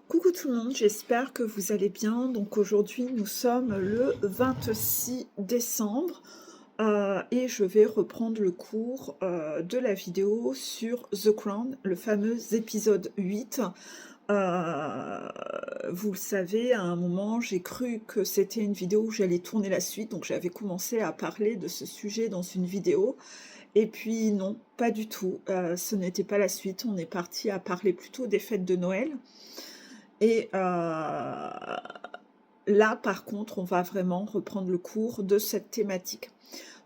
Coucou tout le monde, j'espère que vous allez bien. Donc aujourd'hui, nous sommes le 26 décembre et je vais reprendre le cours de la vidéo sur The Crown, le fameux épisode 8. Vous le savez, à un moment, j'ai cru que c'était une vidéo où j'allais tourner la suite, donc j'avais commencé à parler de ce sujet dans une vidéo. Et puis non, pas du tout, ce n'était pas la suite. On est parti à parler plutôt des fêtes de Noël. Et là, par contre, on va vraiment reprendre le cours de cette thématique.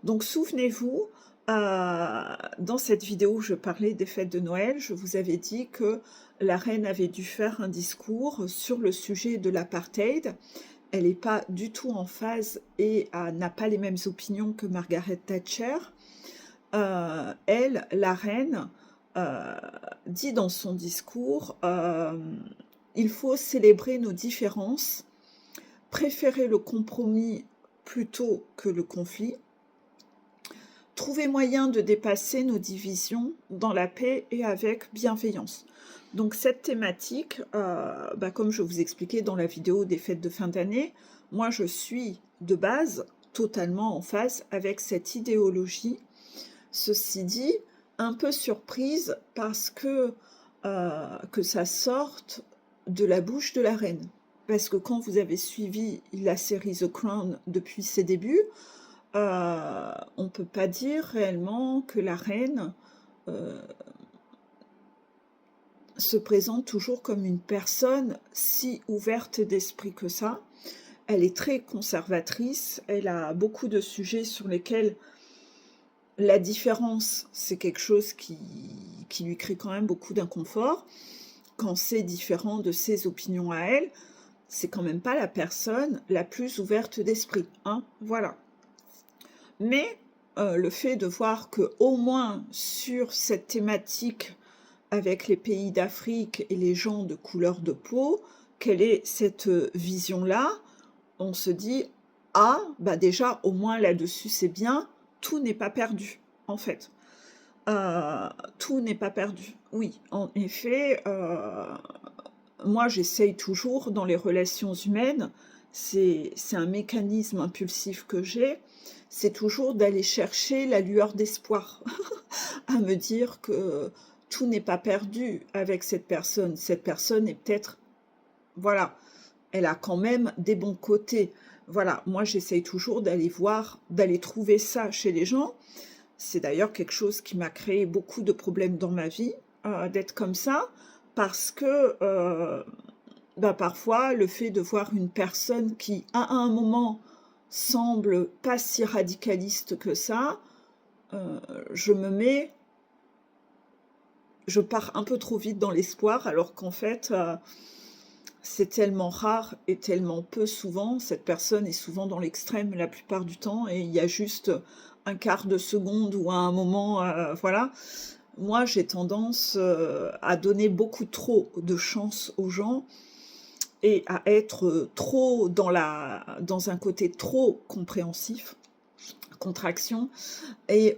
Donc souvenez-vous, dans cette vidéo où je parlais des fêtes de Noël, je vous avais dit que la reine avait dû faire un discours sur le sujet de l'apartheid. Elle n'est pas du tout en phase et n'a pas les mêmes opinions que Margaret Thatcher. Elle, la reine, dit dans son discours il faut célébrer nos différences, préférer le compromis plutôt que le conflit, trouver moyen de dépasser nos divisions dans la paix et avec bienveillance. Donc cette thématique, comme je vous expliquais dans la vidéo des fêtes de fin d'année, moi je suis de base totalement en phase avec cette idéologie. Ceci dit, un peu surprise parce que ça sorte de la bouche de la reine. Parce que quand vous avez suivi la série The Crown depuis ses débuts, on ne peut pas dire réellement que la reine se présente toujours comme une personne si ouverte d'esprit que ça. Elle est très conservatrice, elle a beaucoup de sujets sur lesquels la différence, c'est quelque chose qui lui crée quand même beaucoup d'inconfort. Quand c'est différent de ses opinions à elle, c'est quand même pas la personne la plus ouverte d'esprit, hein, voilà. Mais le fait de voir que au moins sur cette thématique avec les pays d'Afrique et les gens de couleur de peau, quelle est cette vision-là, on se dit « Ah, bah déjà, au moins là-dessus, c'est bien, tout n'est pas perdu, en fait. » Tout n'est pas perdu. Oui, en effet, moi, j'essaye toujours dans les relations humaines, c'est un mécanisme impulsif que j'ai, c'est toujours d'aller chercher la lueur d'espoir, à me dire que tout n'est pas perdu avec cette personne. Cette personne est peut-être, voilà, elle a quand même des bons côtés. Voilà, moi j'essaye toujours d'aller voir, d'aller trouver ça chez les gens. C'est d'ailleurs quelque chose qui m'a créé beaucoup de problèmes dans ma vie, d'être comme ça, parce que parfois, le fait de voir une personne qui, à un moment, semble pas si radicaliste que ça, euh, je me mets, je pars un peu trop vite dans l'espoir, alors qu'en fait, c'est tellement rare et tellement peu souvent. Cette personne est souvent dans l'extrême la plupart du temps, et il y a juste un quart de seconde ou à un moment, voilà. Moi, j'ai tendance à donner beaucoup trop de chance aux gens et à être trop dans un côté trop compréhensif, contraction, et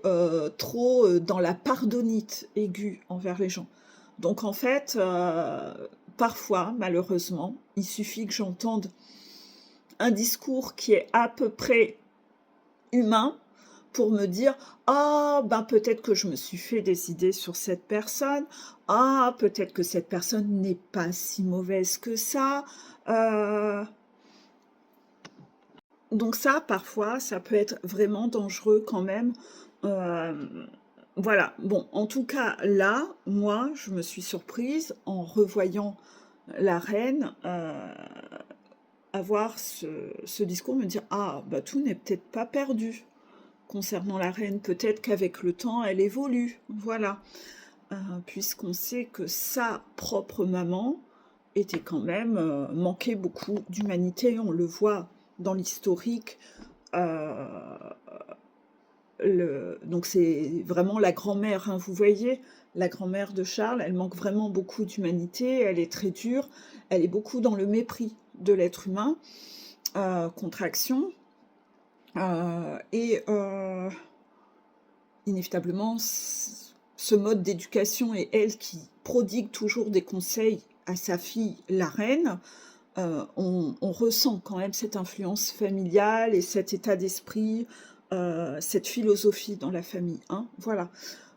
trop dans la pardonnite aiguë envers les gens. Donc en fait, parfois, malheureusement, il suffit que j'entende un discours qui est à peu près humain pour me dire ah ben peut-être que je me suis fait des idées sur cette personne, ah peut-être que cette personne n'est pas si mauvaise que ça. Donc ça, parfois, ça peut être vraiment dangereux quand même. Voilà, bon, en tout cas, là, moi, je me suis surprise en revoyant la reine avoir ce discours, me dire ah bah tout n'est peut-être pas perdu concernant la reine, peut-être qu'avec le temps, elle évolue, voilà. Puisqu'on sait que sa propre maman était quand même, manquait beaucoup d'humanité, on le voit dans l'historique. Donc c'est vraiment la grand-mère, hein, vous voyez, la grand-mère de Charles, elle manque vraiment beaucoup d'humanité, elle est très dure, elle est beaucoup dans le mépris de l'être humain, contraction, et inévitablement, ce mode d'éducation et elle qui prodigue toujours des conseils à sa fille, la reine, on ressent quand même cette influence familiale et cet état d'esprit, cette philosophie dans la famille, hein, voilà.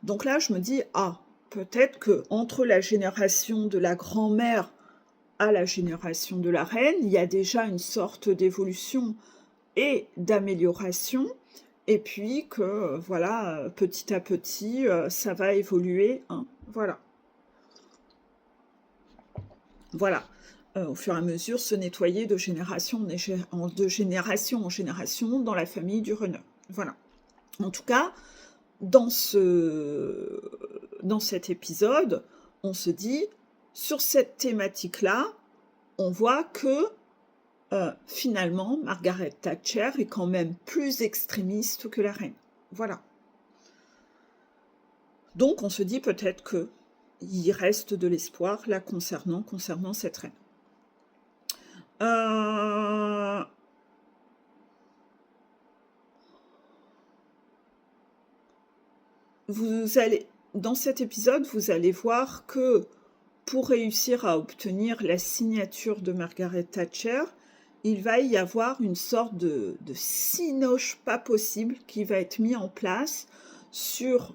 Donc là, je me dis: «Ah, peut-être que entre la génération de la grand-mère à la génération de la reine, il y a déjà une sorte d'évolution et d'amélioration et puis que, voilà, petit à petit, ça va évoluer, hein, voilà. Voilà, au fur et à mesure, se nettoyer de génération en génération dans la famille du runner. Voilà. En tout cas, dans cet épisode, on se dit, sur cette thématique-là, on voit que, finalement, Margaret Thatcher est quand même plus extrémiste que la reine. Voilà. Donc on se dit peut-être qu'il reste de l'espoir là concernant cette reine. Dans cet épisode, vous allez voir que pour réussir à obtenir la signature de Margaret Thatcher, il va y avoir une sorte de cinoche pas possible qui va être mis en place sur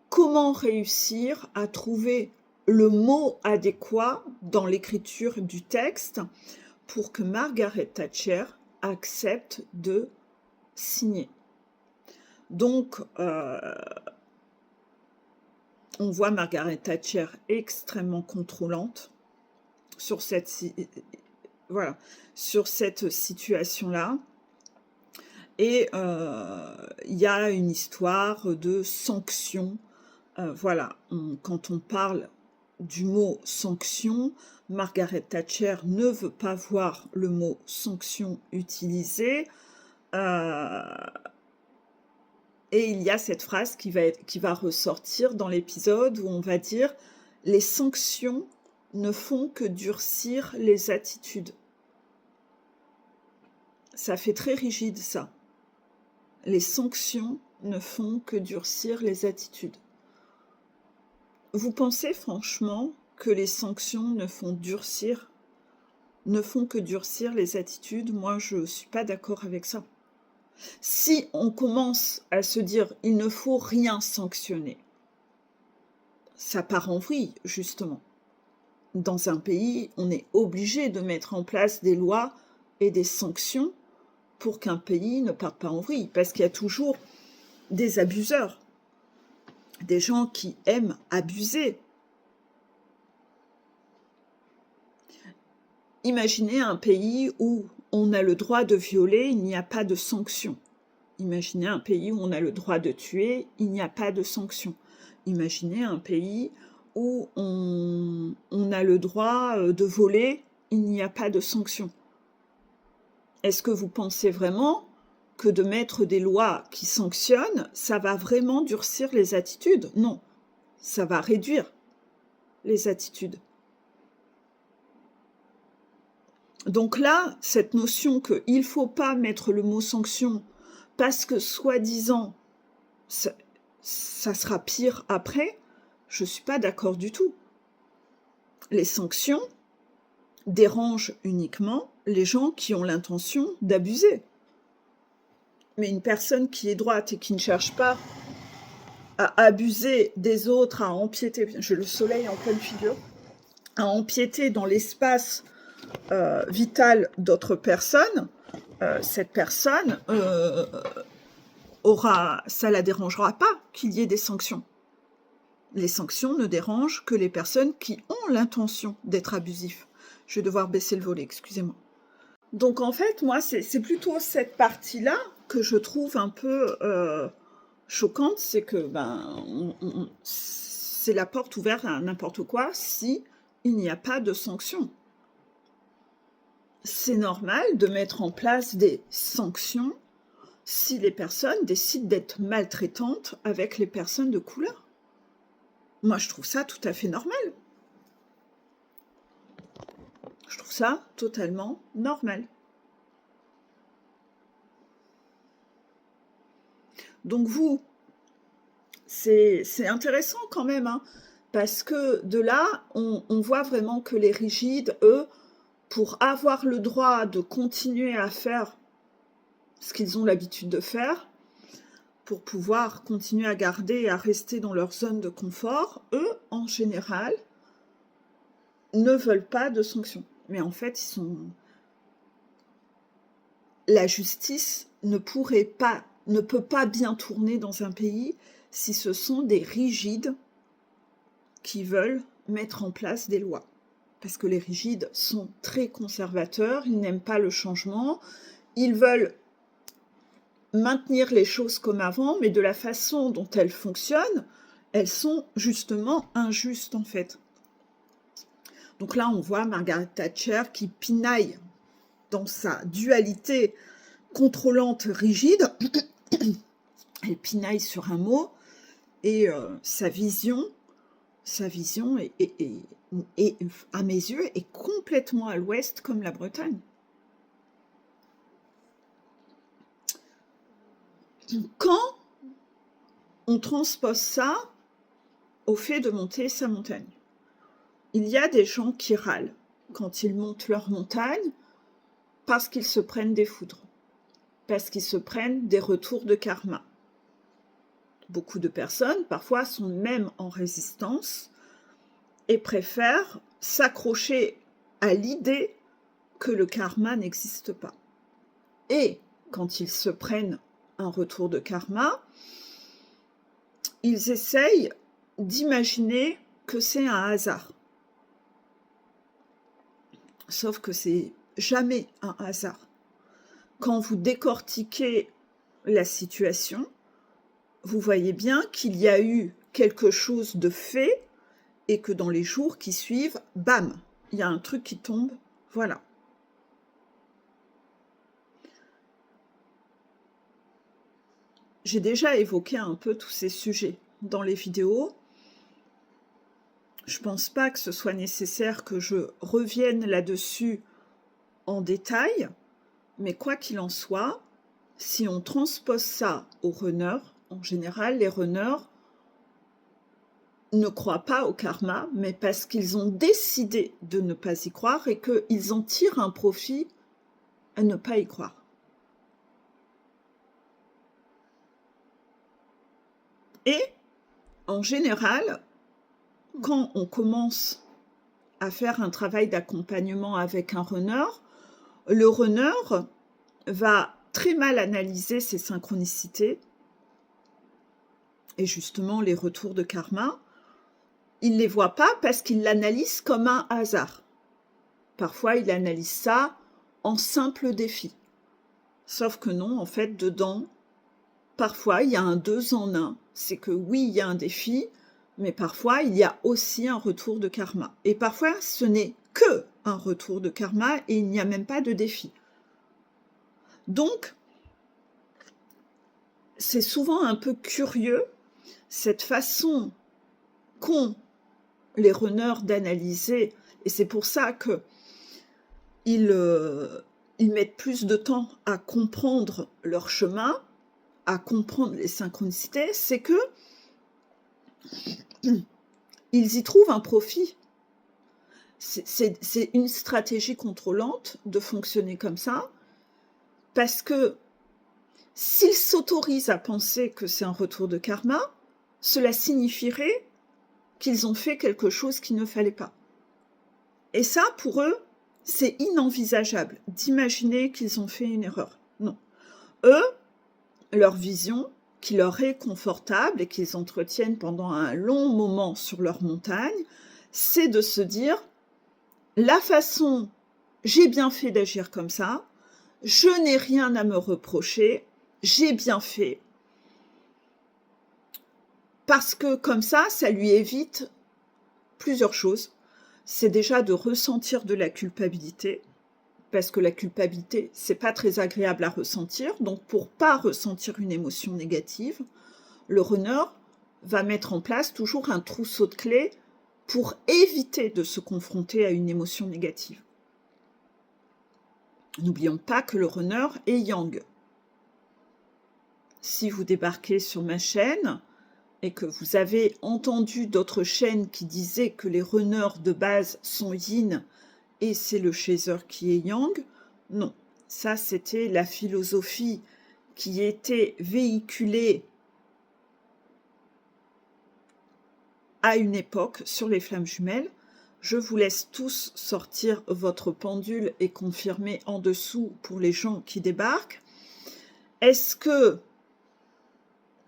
comment réussir à trouver le mot adéquat dans l'écriture du texte pour que Margaret Thatcher accepte de signer. Donc, on voit Margaret Thatcher extrêmement contrôlante sur cette situation-là. Et il y a une histoire de sanction. Voilà, quand on parle du mot sanction, Margaret Thatcher ne veut pas voir le mot sanction utilisé. Et il y a cette phrase qui va ressortir dans l'épisode où on va dire « Les sanctions ne font que durcir les attitudes ». Ça fait très rigide, ça. Les sanctions ne font que durcir les attitudes. Vous pensez franchement que les sanctions ne font que durcir les attitudes? Moi, je ne suis pas d'accord avec ça. Si on commence à se dire « il ne faut rien sanctionner », ça part en vrille, justement. Dans un pays, on est obligé de mettre en place des lois et des sanctions pour qu'un pays ne parte pas en vrille, parce qu'il y a toujours des abuseurs, des gens qui aiment abuser. Imaginez un pays où on a le droit de violer, il n'y a pas de sanction. Imaginez un pays où on a le droit de tuer, il n'y a pas de sanction. Imaginez un pays où on a le droit de voler, il n'y a pas de sanction. Est-ce que vous pensez vraiment que de mettre des lois qui sanctionnent, ça va vraiment durcir les attitudes? Non, ça va réduire les attitudes. Donc là, cette notion qu'il ne faut pas mettre le mot sanction parce que soi-disant, ça sera pire après, je ne suis pas d'accord du tout. Les sanctions dérangent uniquement les gens qui ont l'intention d'abuser. Mais une personne qui est droite et qui ne cherche pas à abuser des autres, à empiéter, j'ai le soleil en pleine figure, à empiéter dans l'espace vital d'autres personnes, cette personne ça la dérangera pas qu'il y ait des sanctions. Les sanctions ne dérangent que les personnes qui ont l'intention d'être abusifs. Je vais devoir baisser le volet, excusez-moi. Donc en fait, moi, c'est plutôt cette partie-là que je trouve un peu choquante, c'est que c'est la porte ouverte à n'importe quoi si il n'y a pas de sanctions. C'est normal de mettre en place des sanctions si les personnes décident d'être maltraitantes avec les personnes de couleur. Moi, je trouve ça tout à fait normal. Je trouve ça totalement normal. Donc vous, c'est intéressant quand même, hein. Parce que de là, on voit vraiment que les rigides, eux, pour avoir le droit de continuer à faire ce qu'ils ont l'habitude de faire, pour pouvoir continuer à garder et à rester dans leur zone de confort, eux, en général, ne veulent pas de sanctions. Mais en fait, la justice ne peut pas bien tourner dans un pays si ce sont des rigides qui veulent mettre en place des lois. Parce que les rigides sont très conservateurs, ils n'aiment pas le changement, ils veulent maintenir les choses comme avant, mais de la façon dont elles fonctionnent, elles sont justement injustes en fait. Donc là, on voit Margaret Thatcher qui pinaille dans sa dualité contrôlante rigide, elle pinaille sur un mot, et sa vision est, à mes yeux, est complètement à l'ouest comme la Bretagne. Quand on transpose ça au fait de monter sa montagne, il y a des gens qui râlent quand ils montent leur montagne parce qu'ils se prennent des foudres, parce qu'ils se prennent des retours de karma. Beaucoup de personnes, parfois, sont même en résistance et préfèrent s'accrocher à l'idée que le karma n'existe pas. Et quand ils se prennent un retour de karma, ils essayent d'imaginer que c'est un hasard. Sauf que c'est jamais un hasard. Quand vous décortiquez la situation, vous voyez bien qu'il y a eu quelque chose de fait et que dans les jours qui suivent, bam, il y a un truc qui tombe, voilà. J'ai déjà évoqué un peu tous ces sujets dans les vidéos. Je ne pense pas que ce soit nécessaire que je revienne là-dessus en détail, mais quoi qu'il en soit, si on transpose ça aux runners, en général, les runners ne croient pas au karma, mais parce qu'ils ont décidé de ne pas y croire et qu'ils en tirent un profit à ne pas y croire. Et, en général, quand on commence à faire un travail d'accompagnement avec un runner, le runner va très mal analyser ses synchronicités et justement les retours de karma. Il ne les voit pas parce qu'il l'analyse comme un hasard. Parfois, il analyse ça en simple défi. Sauf que non, en fait, dedans, parfois, il y a un 2 en 1. C'est que oui, il y a un défi, mais parfois, il y a aussi un retour de karma. Et parfois, ce n'est que un retour de karma et il n'y a même pas de défi. Donc, c'est souvent un peu curieux, cette façon qu'ont les runners d'analyser, et c'est pour ça qu'ils mettent plus de temps à comprendre leur chemin, à comprendre les synchronicités, c'est que ils y trouvent un profit. C'est une stratégie contrôlante de fonctionner comme ça, parce que s'ils s'autorisent à penser que c'est un retour de karma, cela signifierait qu'ils ont fait quelque chose qu'il ne fallait pas. Et ça, pour eux, c'est inenvisageable d'imaginer qu'ils ont fait une erreur. Non. Eux, leur vision, qui leur est confortable et qu'ils entretiennent pendant un long moment sur leur montagne, c'est de se dire, la façon, j'ai bien fait d'agir comme ça, je n'ai rien à me reprocher, j'ai bien fait. Parce que comme ça lui évite plusieurs choses. C'est déjà de ressentir de la culpabilité, parce que la culpabilité, c'est pas très agréable à ressentir. Donc, pour pas ressentir une émotion négative, le runner va mettre en place toujours un trousseau de clés pour éviter de se confronter à une émotion négative. N'oublions pas que le runner est yang. Si vous débarquez sur ma chaîne et que vous avez entendu d'autres chaînes qui disaient que les runners de base sont yin et c'est le chaser qui est yang, non. Ça, c'était la philosophie qui était véhiculée à une époque sur les flammes jumelles. Je vous laisse tous sortir votre pendule et confirmer en dessous pour les gens qui débarquent. Est-ce que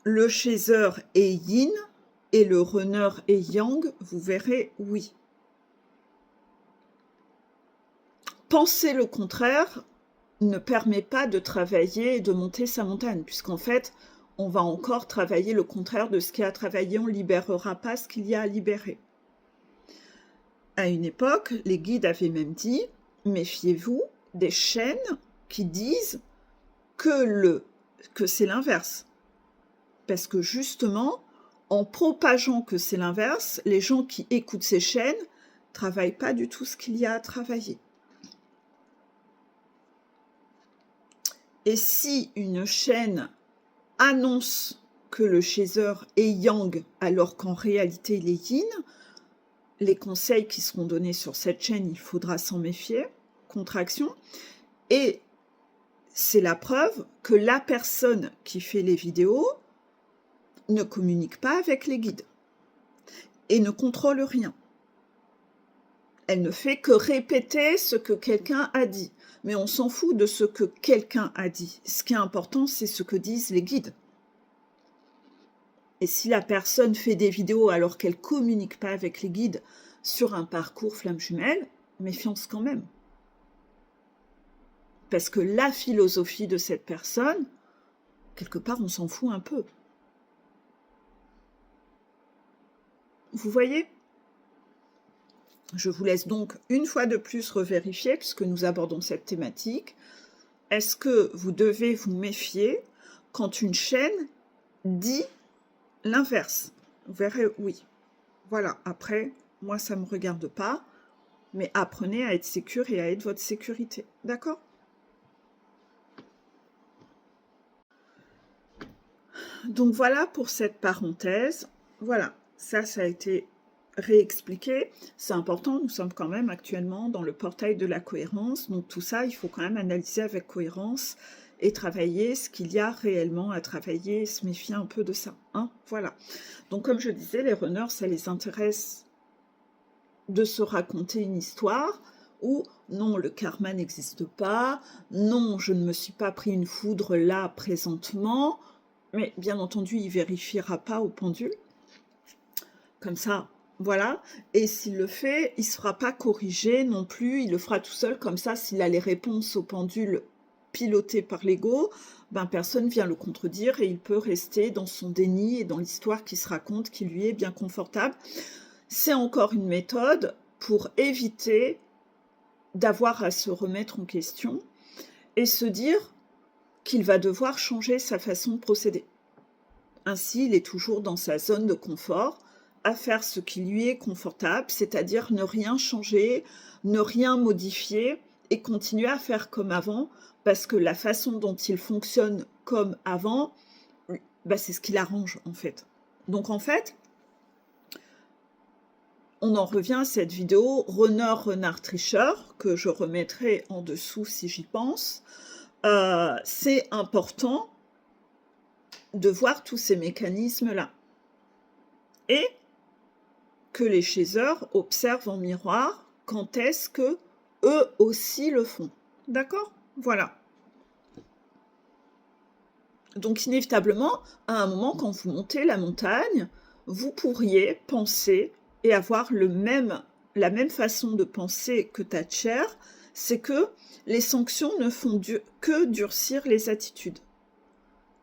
le chaser est yin et le runner est yang? Vous verrez oui. Penser le contraire ne permet pas de travailler et de monter sa montagne, puisqu'en fait, on va encore travailler le contraire de ce qu'il y a à travailler, on ne libérera pas ce qu'il y a à libérer. À une époque, les guides avaient même dit, méfiez-vous des chaînes qui disent que c'est l'inverse. Parce que justement, en propageant que c'est l'inverse, les gens qui écoutent ces chaînes ne travaillent pas du tout ce qu'il y a à travailler. Et si une chaîne annonce que le chaser est yang alors qu'en réalité il est yin, les conseils qui seront donnés sur cette chaîne, il faudra s'en méfier, contraction, et c'est la preuve que la personne qui fait les vidéos ne communique pas avec les guides et ne contrôle rien. Elle ne fait que répéter ce que quelqu'un a dit. Mais on s'en fout de ce que quelqu'un a dit. Ce qui est important, c'est ce que disent les guides. Et si la personne fait des vidéos alors qu'elle ne communique pas avec les guides sur un parcours flamme jumelle, méfiance quand même. Parce que la philosophie de cette personne, quelque part, on s'en fout un peu. Vous voyez ? Je vous laisse donc une fois de plus revérifier, puisque nous abordons cette thématique. Est-ce que vous devez vous méfier quand une chaîne dit l'inverse? Vous verrez, oui. Voilà, après, moi, ça ne me regarde pas, mais apprenez à être sécure et à être votre sécurité. D'accord? Donc voilà pour cette parenthèse. Voilà, ça a été réexpliqué. C'est important, nous sommes quand même actuellement dans le portail de la cohérence. Donc tout ça, il faut quand même analyser avec cohérence et travailler ce qu'il y a réellement à travailler, se méfier un peu de ça. Hein, voilà. Donc comme je disais, les runners, ça les intéresse de se raconter une histoire où non, le karma n'existe pas, non, je ne me suis pas pris une foudre là présentement, mais bien entendu, il ne vérifiera pas au pendule. Comme ça, voilà. Et s'il le fait, il ne se fera pas corriger non plus, il le fera tout seul. Comme ça, s'il a les réponses au pendule pilotées par l'ego, ben, personne ne vient le contredire et il peut rester dans son déni et dans l'histoire qui se raconte, qui lui est bien confortable. C'est encore une méthode pour éviter d'avoir à se remettre en question et se dire qu'il va devoir changer sa façon de procéder. Ainsi, il est toujours dans sa zone de confort, à faire ce qui lui est confortable, c'est-à-dire ne rien changer, ne rien modifier et continuer à faire comme avant, parce que la façon dont il fonctionne comme avant, bah, c'est ce qui l'arrange en fait. Donc en fait, on en revient à cette vidéo Runner, Renard, Tricheur, que je remettrai en dessous si j'y pense. C'est important de voir tous ces mécanismes-là. Et que les chasers observent en miroir quand est-ce que eux aussi le font. D'accord? Voilà. Donc inévitablement, à un moment, quand vous montez la montagne, vous pourriez penser et avoir la même façon de penser que Thatcher, c'est que les sanctions ne font que durcir les attitudes.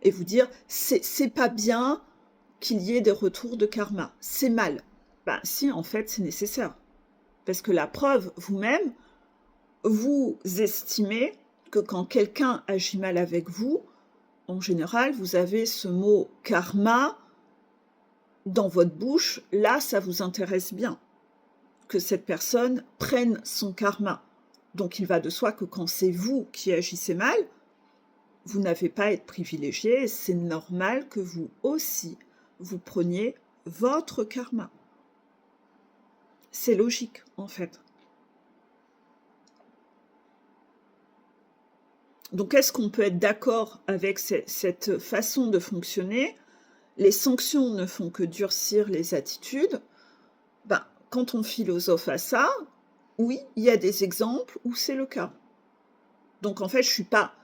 Et vous dire, c'est pas bien qu'il y ait des retours de karma, c'est mal. Ben si, en fait, c'est nécessaire. Parce que la preuve, vous-même, vous estimez que quand quelqu'un agit mal avec vous, en général, vous avez ce mot karma dans votre bouche, là, ça vous intéresse bien, que cette personne prenne son karma. Donc il va de soi que quand c'est vous qui agissez mal, vous n'avez pas à être privilégié, c'est normal que vous aussi, vous preniez votre karma. C'est logique, en fait. Donc, est-ce qu'on peut être d'accord avec cette façon de fonctionner? Les sanctions ne font que durcir les attitudes. Ben, quand on philosophe à ça, oui, il y a des exemples où c'est le cas. Donc, en fait, je ne suis pas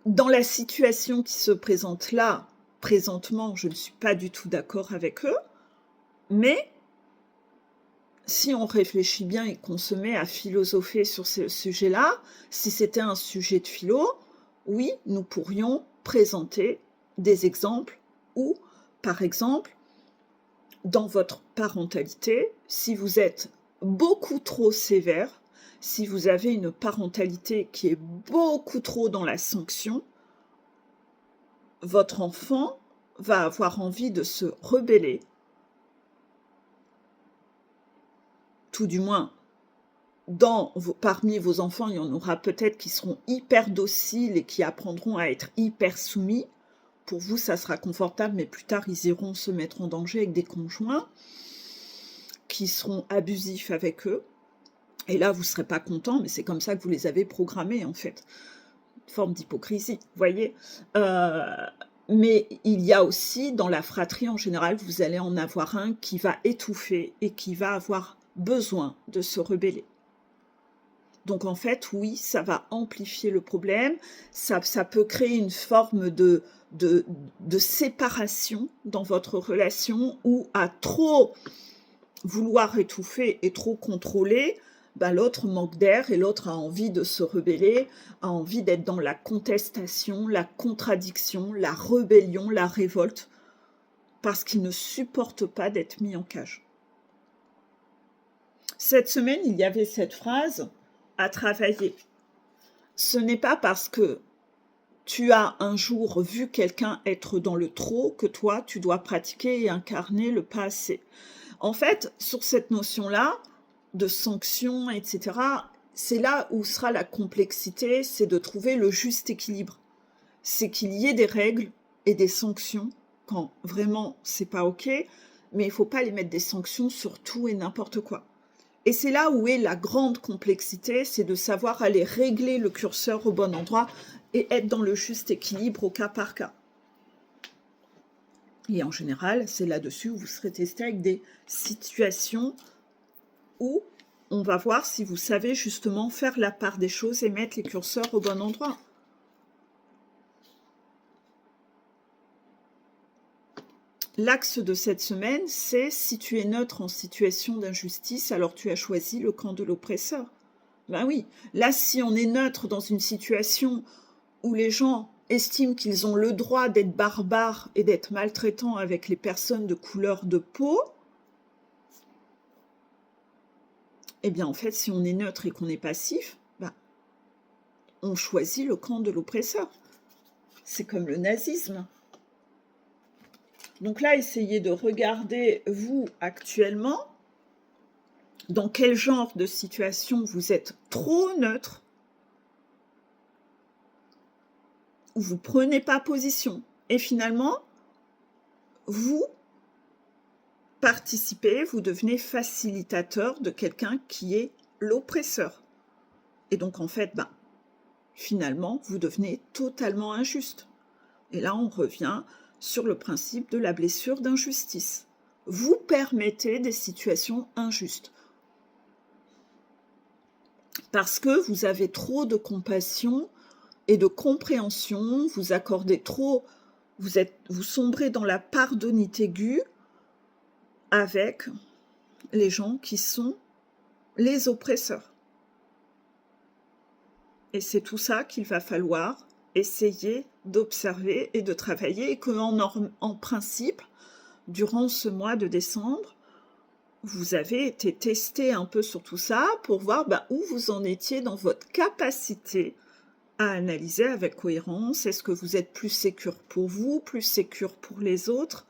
dans la situation qui se présente là, présentement, je ne suis pas du tout d'accord avec eux, mais si on réfléchit bien et qu'on se met à philosopher sur ce sujet-là, si c'était un sujet de philo, oui, nous pourrions présenter des exemples où, par exemple, dans votre parentalité, si vous êtes beaucoup trop sévère, si vous avez une parentalité qui est beaucoup trop dans la sanction, votre enfant va avoir envie de se rebeller, tout du moins parmi vos enfants, il y en aura peut-être qui seront hyper dociles et qui apprendront à être hyper soumis. Pour vous, ça sera confortable, mais plus tard, ils iront se mettre en danger avec des conjoints qui seront abusifs avec eux. Et là, vous ne serez pas content, mais c'est comme ça que vous les avez programmés, en fait. Une forme d'hypocrisie, vous voyez. Mais il y a aussi, dans la fratrie en général, vous allez en avoir un qui va étouffer et qui va avoir besoin de se rebeller. Donc en fait, oui, ça va amplifier le problème, ça peut créer une forme de séparation dans votre relation où à trop vouloir étouffer et trop contrôler, ben l'autre manque d'air et l'autre a envie de se rebeller, a envie d'être dans la contestation, la contradiction, la rébellion, la révolte, parce qu'il ne supporte pas d'être mis en cage. Cette semaine, il y avait cette phrase à travailler. Ce n'est pas parce que tu as un jour vu quelqu'un être dans le trop que toi, tu dois pratiquer et incarner le pas assez. En fait, sur cette notion-là, de sanction, etc., c'est là où sera la complexité, c'est de trouver le juste équilibre. C'est qu'il y ait des règles et des sanctions quand vraiment c'est pas OK, mais il ne faut pas les mettre des sanctions sur tout et n'importe quoi. Et c'est là où est la grande complexité, c'est de savoir aller régler le curseur au bon endroit et être dans le juste équilibre au cas par cas. Et en général, c'est là-dessus où vous serez testé avec des situations où on va voir si vous savez justement faire la part des choses et mettre les curseurs au bon endroit. L'axe de cette semaine, c'est si tu es neutre en situation d'injustice, alors tu as choisi le camp de l'oppresseur. Ben oui, là si on est neutre dans une situation où les gens estiment qu'ils ont le droit d'être barbares et d'être maltraitants avec les personnes de couleur de peau, eh bien en fait si on est neutre et qu'on est passif, ben, on choisit le camp de l'oppresseur. C'est comme le nazisme. Donc là, essayez de regarder, vous, actuellement, dans quel genre de situation vous êtes trop neutre, où vous ne prenez pas position. Et finalement, vous participez, vous devenez facilitateur de quelqu'un qui est l'oppresseur. Et donc, en fait, finalement, vous devenez totalement injuste. Et là, on revient sur le principe de la blessure d'injustice. Vous permettez des situations injustes. Parce que vous avez trop de compassion et de compréhension, vous accordez trop, vous sombrez dans la pardonnite aiguë avec les gens qui sont les oppresseurs. Et c'est tout ça qu'il va falloir essayer d'observer et de travailler, et en principe, durant ce mois de décembre, vous avez été testé un peu sur tout ça pour voir où vous en étiez dans votre capacité à analyser avec cohérence. Est-ce que vous êtes plus sécure pour vous, plus sécure pour les autres?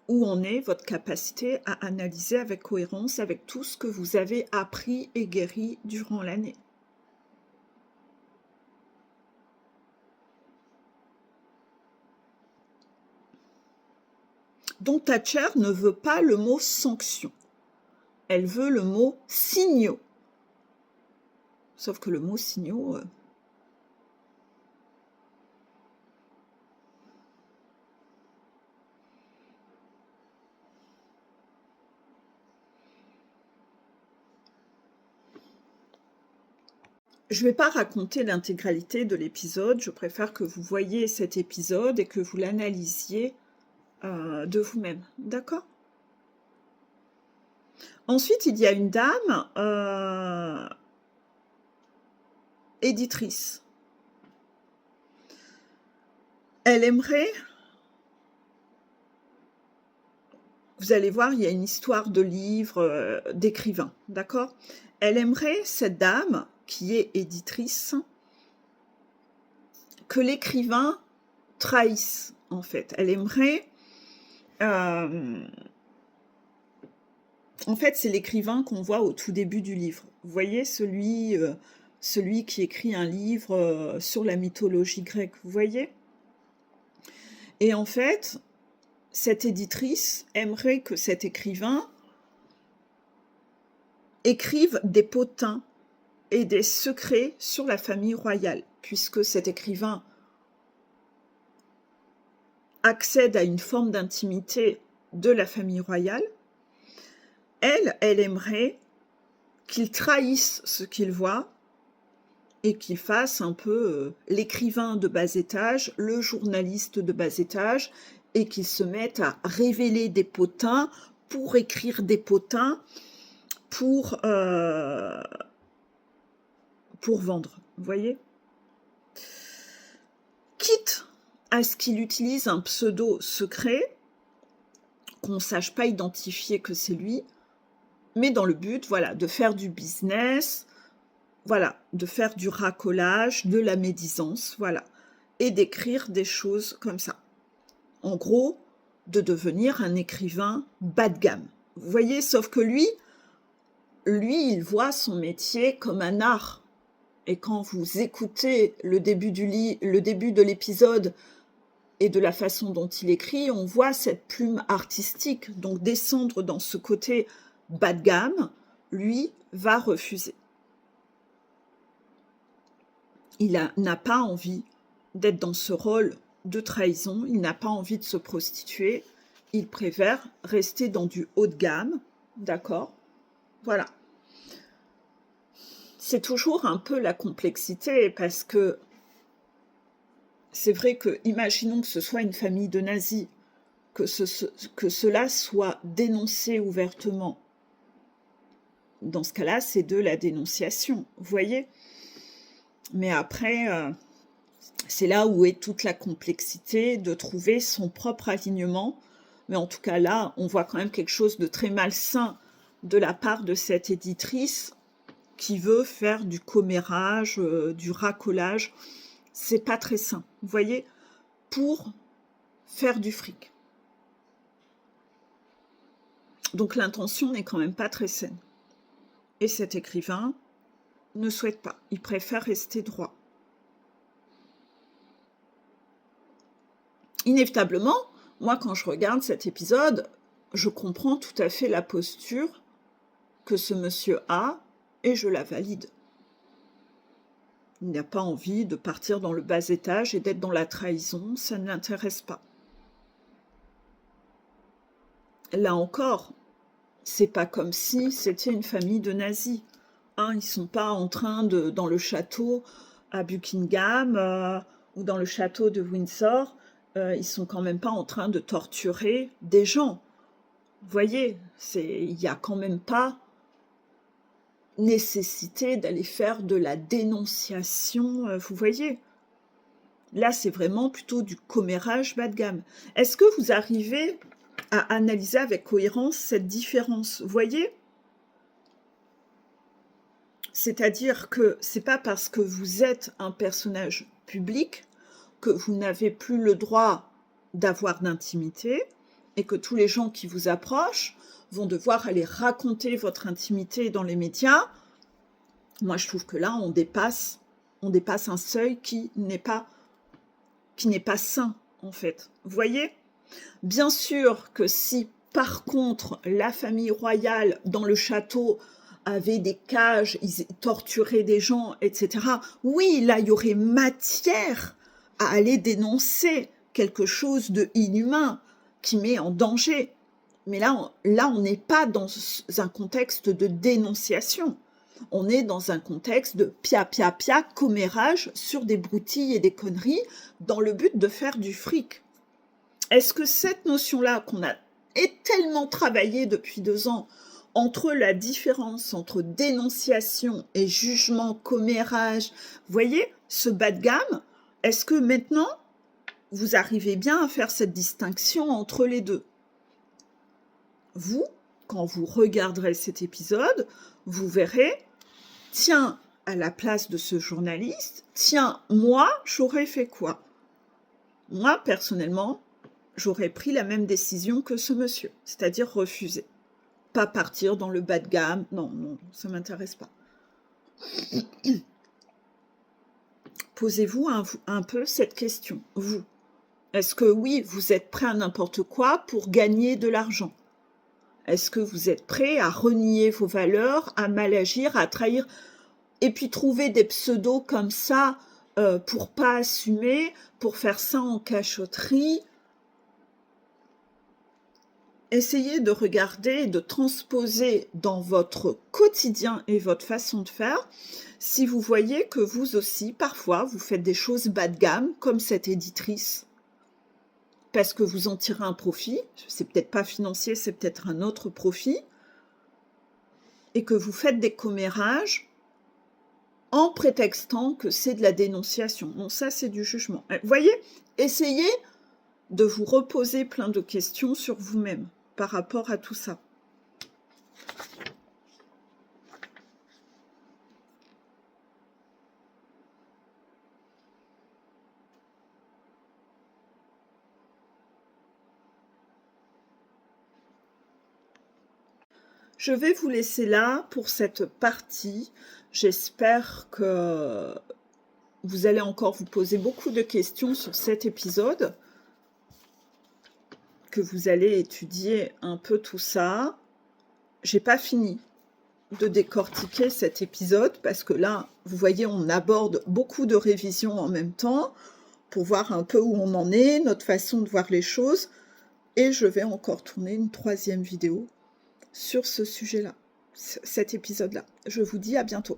Où en est votre capacité à analyser avec cohérence avec tout ce que vous avez appris et guéri durant l'année? Donc Thatcher ne veut pas le mot sanction. Elle veut le mot signaux. Sauf que le mot signaux... Je ne vais pas raconter l'intégralité de l'épisode, je préfère que vous voyiez cet épisode et que vous l'analysiez de vous-même, d'accord? Ensuite, il y a une dame, éditrice. Elle aimerait... Vous allez voir, il y a une histoire de livre, d'écrivain, d'accord? Elle aimerait, cette dame, qui est éditrice, que l'écrivain trahisse, en fait. Elle aimerait... en fait, c'est l'écrivain qu'on voit au tout début du livre. Vous voyez, celui qui écrit un livre sur la mythologie grecque, vous voyez? Et en fait, cette éditrice aimerait que cet écrivain écrive des potins et des secrets sur la famille royale, puisque cet écrivain accède à une forme d'intimité de la famille royale. Elle aimerait qu'il trahisse ce qu'il voit et qu'il fasse un peu l'écrivain de bas étage, le journaliste de bas étage, et qu'il se mette à révéler des potins pour écrire des potins pour vendre, vous voyez? Quitte à ce qu'il utilise un pseudo secret, qu'on ne sache pas identifier que c'est lui, mais dans le but, voilà, de faire du business, voilà, de faire du racolage, de la médisance, voilà, et d'écrire des choses comme ça. En gros, de devenir un écrivain bas de gamme. Vous voyez, sauf que lui, il voit son métier comme un art. Et quand vous écoutez le début de l'épisode et de la façon dont il écrit, on voit cette plume artistique. Donc descendre dans ce côté bas de gamme, lui, va refuser. Il n'a pas envie d'être dans ce rôle de trahison, il n'a pas envie de se prostituer, il préfère rester dans du haut de gamme, d'accord? Voilà. C'est toujours un peu la complexité, parce que c'est vrai que, imaginons que ce soit une famille de nazis, que cela soit dénoncé ouvertement. Dans ce cas-là, c'est de la dénonciation, vous voyez? Mais après, c'est là où est toute la complexité de trouver son propre alignement. Mais en tout cas, là, on voit quand même quelque chose de très malsain de la part de cette éditrice qui veut faire du commérage, du racolage. C'est pas très sain, vous voyez, pour faire du fric. Donc l'intention n'est quand même pas très saine. Et cet écrivain ne souhaite pas, il préfère rester droit. Inévitablement, moi quand je regarde cet épisode, je comprends tout à fait la posture que ce monsieur a et je la valide. Il n'a pas envie de partir dans le bas étage et d'être dans la trahison, ça ne l'intéresse pas. Là encore, c'est pas comme si c'était une famille de nazis. Hein, ils sont pas en train de, dans le château à Buckingham ou dans le château de Windsor, ils sont quand même pas en train de torturer des gens. Vous voyez, il n'y a quand même pas nécessité d'aller faire de la dénonciation, vous voyez. Là, c'est vraiment plutôt du commérage bas de gamme. Est-ce que vous arrivez à analyser avec cohérence cette différence? Vous voyez? C'est-à-dire que c'est pas parce que vous êtes un personnage public que vous n'avez plus le droit d'avoir d'intimité et que tous les gens qui vous approchent vont devoir aller raconter votre intimité dans les médias. Moi, je trouve que là, on dépasse un seuil qui n'est pas sain, en fait. Vous voyez? Bien sûr que si, par contre, la famille royale dans le château avait des cages, ils torturaient des gens, etc., oui, là, il y aurait matière à aller dénoncer quelque chose de inhumain qui met en danger. Mais là, on n'est pas dans un contexte de dénonciation. On est dans un contexte de pia, commérage sur des broutilles et des conneries dans le but de faire du fric. Est-ce que cette notion-là qu'on a tellement travaillée depuis 2 ans entre la différence entre dénonciation et jugement, commérage, vous voyez, ce bas de gamme, est-ce que maintenant, vous arrivez bien à faire cette distinction entre les deux? Vous, quand vous regarderez cet épisode, vous verrez, tiens, à la place de ce journaliste, tiens, moi, j'aurais fait quoi? Moi, personnellement, j'aurais pris la même décision que ce monsieur, c'est-à-dire refuser. Pas partir dans le bas de gamme, non, ça ne m'intéresse pas. Posez-vous un peu cette question, vous. Est-ce que oui, vous êtes prêt à n'importe quoi pour gagner de l'argent? Est-ce que vous êtes prêt à renier vos valeurs, à mal agir, à trahir, et puis trouver des pseudos comme ça pour pas assumer, pour faire ça en cachotterie? Essayez de regarder, de transposer dans votre quotidien et votre façon de faire, si vous voyez que vous aussi, parfois, vous faites des choses bas de gamme, comme cette éditrice, parce que vous en tirez un profit, c'est peut-être pas financier, c'est peut-être un autre profit, et que vous faites des commérages en prétextant que c'est de la dénonciation. Bon, ça, c'est du jugement. Vous voyez, essayez de vous reposer plein de questions sur vous-même par rapport à tout ça. Je vais vous laisser là pour cette partie. J'espère que vous allez encore vous poser beaucoup de questions sur cet épisode, que vous allez étudier un peu tout ça. J'ai pas fini de décortiquer cet épisode parce que là, vous voyez, on aborde beaucoup de révisions en même temps pour voir un peu où on en est, notre façon de voir les choses. Et je vais encore tourner une 3e vidéo sur ce sujet-là, cet épisode-là. Je vous dis à bientôt.